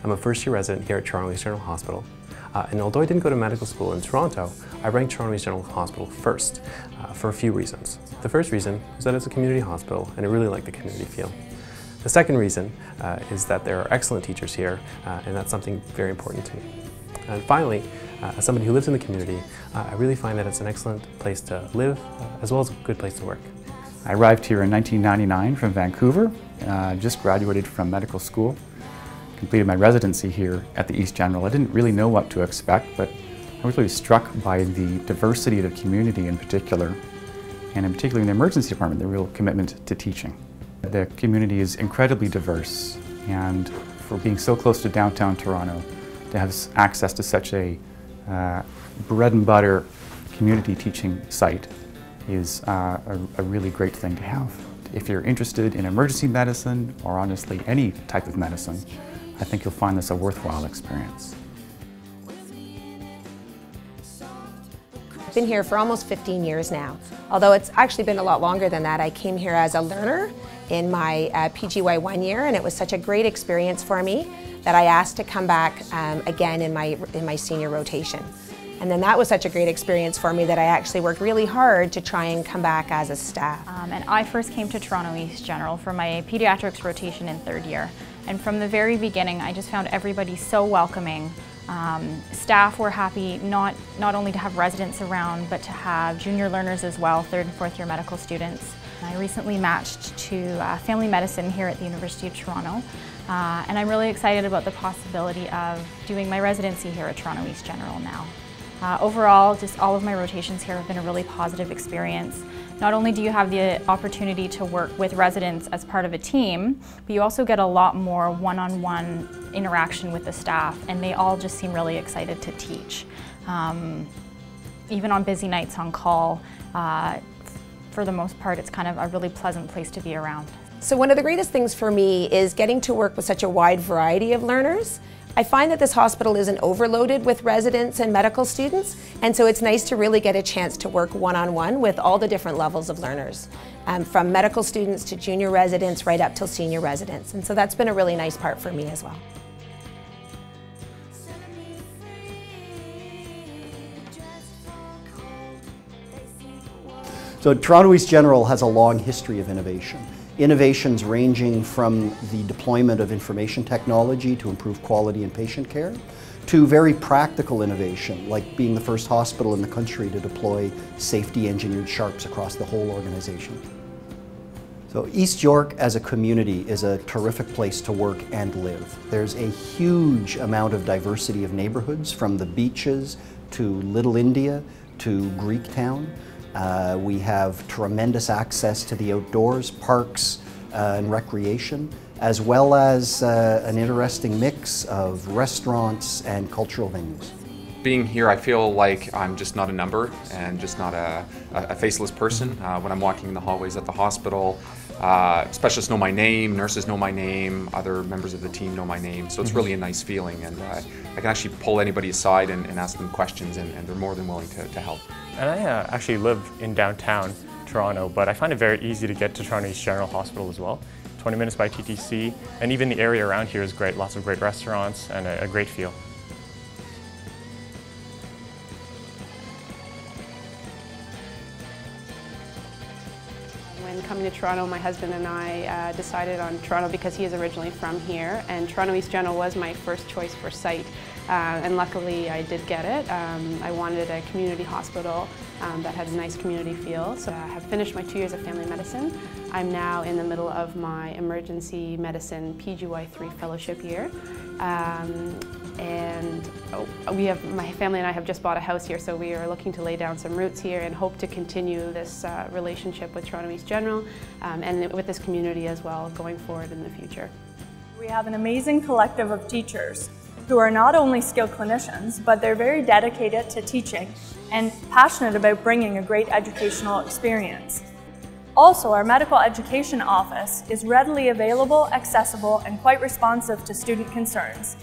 I'm a first-year resident here at Toronto East General Hospital. And although I didn't go to medical school in Toronto, I ranked Toronto East General Hospital first for a few reasons. The first reason is that it's a community hospital and I really like the community feel. The second reason is that there are excellent teachers here, and that's something very important to me. And finally, as somebody who lives in the community, I really find that it's an excellent place to live as well as a good place to work. I arrived here in 1999 from Vancouver, just graduated from medical school, completed my residency here at the East General. I didn't really know what to expect, but I was really struck by the diversity of the community in particular, and in particular in the emergency department, the real commitment to teaching. The community is incredibly diverse, and for being so close to downtown Toronto, to have access to such a bread and butter community teaching site is a really great thing to have. If you're interested in emergency medicine, or honestly any type of medicine, I think you'll find this a worthwhile experience. I've been here for almost 15 years now. Although it's actually been a lot longer than that. I came here as a learner in my PGY 1 year, and it was such a great experience for me that I asked to come back again in my senior rotation. And then that was such a great experience for me that I actually worked really hard to try and come back as a staff. And I first came to Toronto East General for my pediatrics rotation in third year. And from the very beginning, I just found everybody so welcoming. Staff were happy not only to have residents around, but to have junior learners as well, third and fourth year medical students. I recently matched to family medicine here at the University of Toronto, and I'm really excited about the possibility of doing my residency here at Toronto East General now. Overall, just all of my rotations here have been a really positive experience. Not only do you have the opportunity to work with residents as part of a team, but you also get a lot more one-on-one interaction with the staff, and they all just seem really excited to teach. Even on busy nights on call, for the most part, it's kind of a really pleasant place to be around. So one of the greatest things for me is getting to work with such a wide variety of learners. I find that this hospital isn't overloaded with residents and medical students, and so it's nice to really get a chance to work one-on-one with all the different levels of learners, from medical students to junior residents right up till senior residents, and so that's been a really nice part for me as well. So Toronto East General has a long history of innovation. Innovations ranging from the deployment of information technology to improve quality and patient care, to very practical innovation, like being the first hospital in the country to deploy safety-engineered sharps across the whole organization. So East York as a community is a terrific place to work and live. There's a huge amount of diversity of neighborhoods, from the beaches to Little India to Greektown. We have tremendous access to the outdoors, parks and recreation, as well as an interesting mix of restaurants and cultural venues. Being here, I feel like I'm just not a number and just not a faceless person. When I'm walking in the hallways at the hospital, specialists know my name, nurses know my name, other members of the team know my name, so it's really a nice feeling, and I can actually pull anybody aside and ask them questions, and they're more than willing to help. And I actually live in downtown Toronto, but I find it very easy to get to Toronto East General Hospital as well. 20 minutes by TTC, and even the area around here is great, lots of great restaurants and a great feel. When coming to Toronto, my husband and I decided on Toronto because he is originally from here, and Toronto East General was my first choice for site, and luckily I did get it. I wanted a community hospital that had a nice community feel, so I have finished my 2 years of family medicine. I'm now in the middle of my emergency medicine PGY 3 fellowship year. My family and I have just bought a house here, so we are looking to lay down some roots here and hope to continue this relationship with Toronto East General and with this community as well going forward in the future. We have an amazing collective of teachers who are not only skilled clinicians, but they're very dedicated to teaching and passionate about bringing a great educational experience. Also, our medical education office is readily available, accessible, and quite responsive to student concerns.